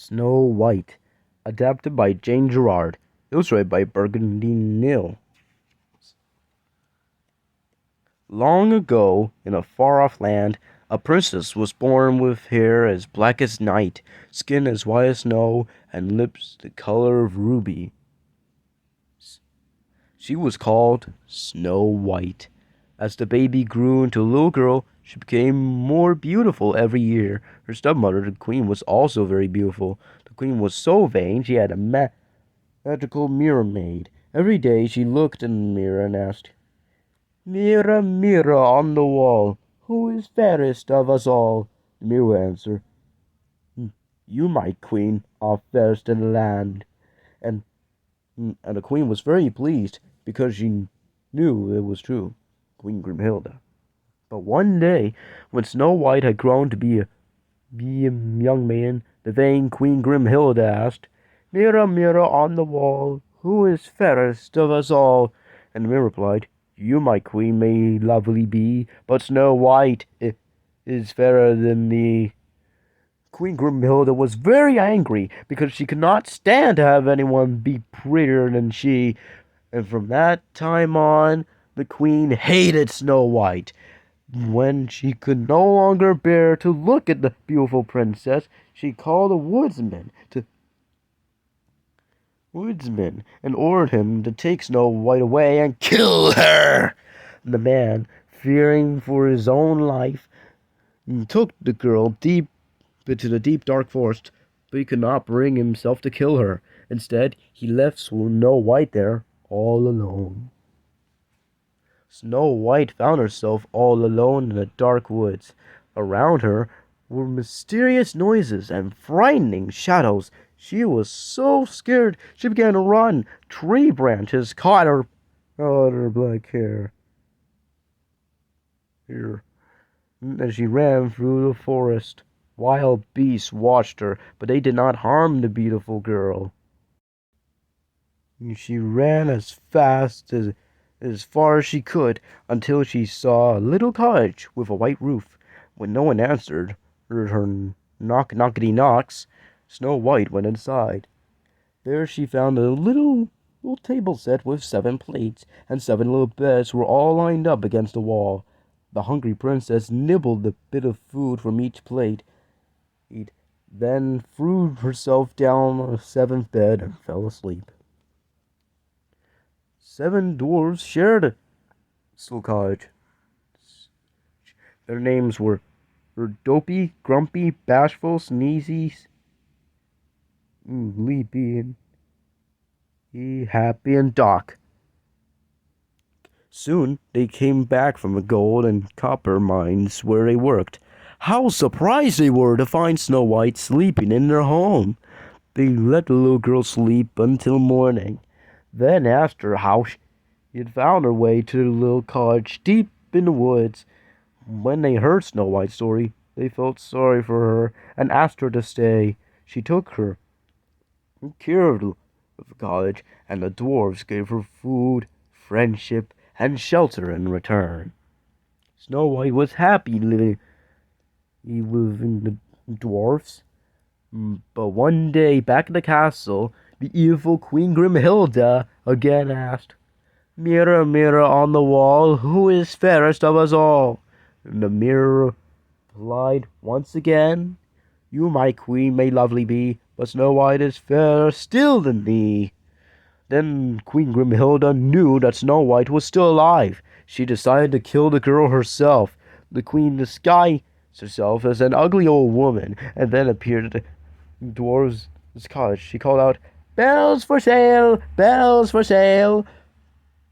Snow White, adapted by Jane Gerard, illustrated by Burgundy Neal. Long ago, in a far-off land, a princess was born with hair as black as night, skin as white as snow, and lips the color of ruby. She was called Snow White. As the baby grew into a little girl, she became more beautiful every year. Her stepmother, the queen, was also very beautiful. The queen was so vain she had a magical mirror made. Every day she looked in the mirror and asked, "Mirror, mirror on the wall, who is fairest of us all?" The mirror answered, "You, my queen, are fairest in the land." And, and the queen was very pleased because she knew it was true, Queen Grimhilde. But one day, when Snow White had grown to be a young man, the vain Queen Grimhilde asked, "Mirror, mirror on the wall, who is fairest of us all?" And the mirror replied, "You, my queen, may lovely be, but Snow White is fairer than thee." Queen Grimhilde was very angry because she could not stand to have anyone be prettier than she, and from that time on, the queen hated Snow White. When she could no longer bear to look at the beautiful princess, she called a woodsman and ordered him to take Snow White away and kill her. The man, fearing for his own life, took the girl deep into the deep dark forest, but he could not bring himself to kill her. Instead, he left Snow White there all alone. Snow White found herself all alone in the dark woods. Around her were mysterious noises and frightening shadows. She was so scared she began to run. Tree branches caught her black hair. Here, as she ran through the forest, wild beasts watched her, but they did not harm the beautiful girl. She ran as far as she could until she saw a little cottage with a white roof. When no one answered her knockety knocks, Snow White went inside. There she found a little table set with 7 plates, and 7 little beds were all lined up against the wall. The hungry princess nibbled a bit of food from each plate, then threw herself down on the 7th bed and fell asleep. 7 dwarves shared a little cottage. Their names were Dopey, Grumpy, Bashful, Sneezy, Leapy, and Happy, and Doc. Soon they came back from the gold and copper mines where they worked. How surprised they were to find Snow White sleeping in their home. They let the little girl sleep until morning, then asked her how she had found her way to the little cottage deep in the woods. When they heard Snow White's story, they felt sorry for her and asked her to stay. She took her care of the cottage, and the dwarves gave her food, friendship, and shelter in return. Snow White was happy living with the dwarfs. But one day, back in the castle, the evil Queen Grimhilde again asked, "Mirror, mirror on the wall, who is fairest of us all?" And the mirror replied once again, "You, my queen, may lovely be, but Snow White is fairer still than thee." Then Queen Grimhilde knew that Snow White was still alive. She decided to kill the girl herself. The queen disguised herself as an ugly old woman and then appeared at the dwarves' cottage. She called out, "Bells for sale! Bells for sale!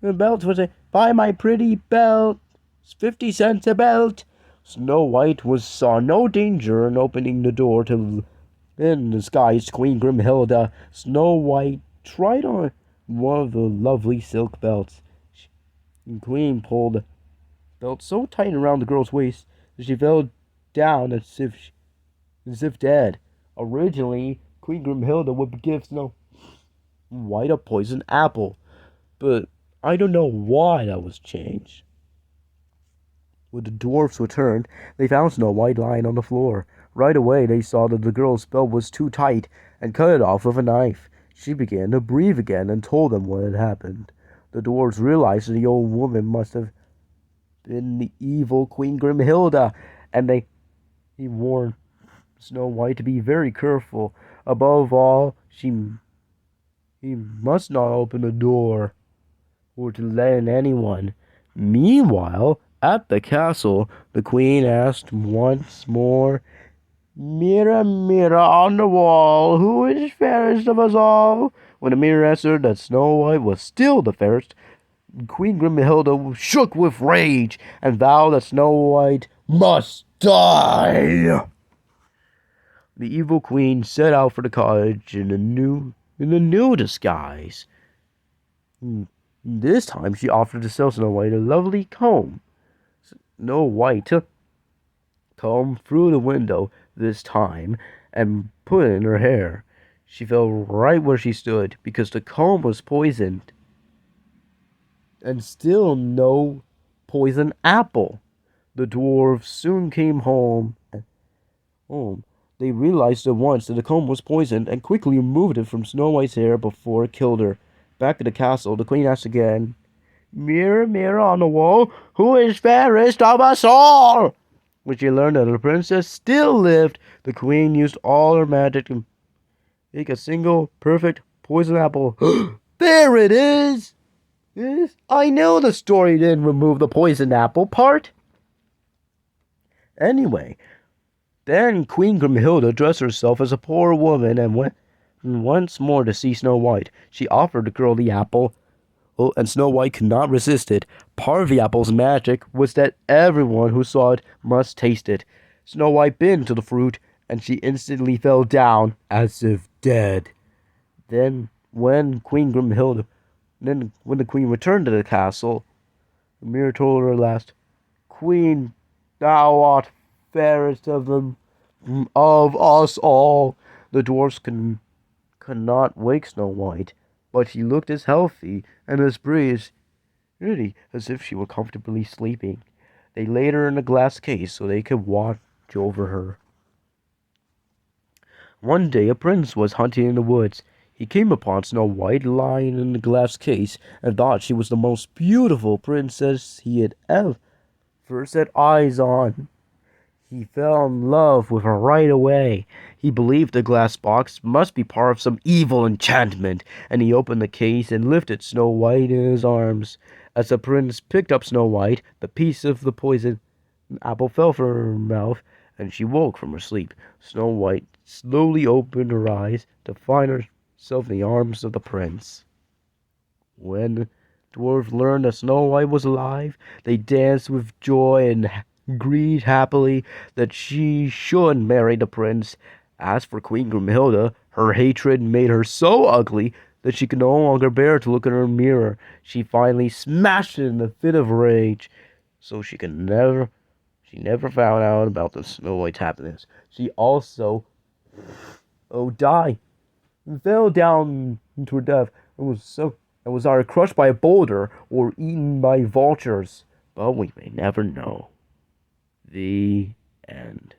Belts for sale! Buy my pretty belt! It's 50 cents a belt!" Snow White saw no danger in opening the door to in disguised Queen Grimhilde. Snow White tried on one of the lovely silk belts. The queen pulled the belt so tight around the girl's waist that she fell down as if dead. Originally, Queen Grimhilde would give Snow White a poisoned apple, but I don't know why that was changed. When the dwarfs returned, they found Snow White lying on the floor. Right away they saw that the girl's spell was too tight and cut it off with a knife. She began to breathe again and told them what had happened. The dwarves realized that the old woman must have been the evil Queen Grimhilde, and he warned Snow White to be very careful. Above all, he must not open the door or to let in anyone. Meanwhile, at the castle, the queen asked once more, "Mirror, mirror on the wall, who is fairest of us all?" When the mirror answered that Snow White was still the fairest, Queen Grimhilde shook with rage and vowed that Snow White must die. The evil queen set out for the cottage in a new disguise. This time she offered to sell Snow White a lovely comb. Snow White took the comb through the window this time and put it in her hair. She fell right where she stood because the comb was poisoned. And still no poison apple. The dwarves soon came home. They realized at once that the comb was poisoned and quickly removed it from Snow White's hair before it killed her. Back at the castle, the queen asked again, "Mirror, mirror on the wall, who is fairest of us all?" When she learned that the princess still lived, the queen used all her magic to make a single perfect poison apple. There it is! Yes, I know the story didn't remove the poison apple part. Anyway, then Queen Grimhilde dressed herself as a poor woman and went once more to see Snow White. She offered the girl the apple, and Snow White could not resist it. Part of the apple's magic was that everyone who saw it must taste it. Snow White bit into the fruit, and she instantly fell down as if dead. Then, when the queen returned to the castle, the mirror told her at last, "Queen, thou art fairest of us all." The dwarfs could not wake Snow White, but she looked as healthy and as pretty as if she were comfortably sleeping. They laid her in a glass case so they could watch over her. One day a prince was hunting in the woods. He came upon Snow White lying in the glass case and thought she was the most beautiful princess he had ever set eyes on. He fell in love with her right away. He believed the glass box must be part of some evil enchantment, and he opened the case and lifted Snow White in his arms. As the prince picked up Snow White, the piece of the poison apple fell from her mouth, and she woke from her sleep. Snow White slowly opened her eyes to find herself in the arms of the prince. When the dwarves learned that Snow White was alive, they danced with joy and agreed happily that she should marry the prince. As for Queen Grimhilde, her hatred made her so ugly that she could no longer bear to look in her mirror. She finally smashed it in a fit of rage, so she never found out about the Snow White's happiness. She also died and fell down into her death and was either crushed by a boulder or eaten by vultures. But we may never know. The end.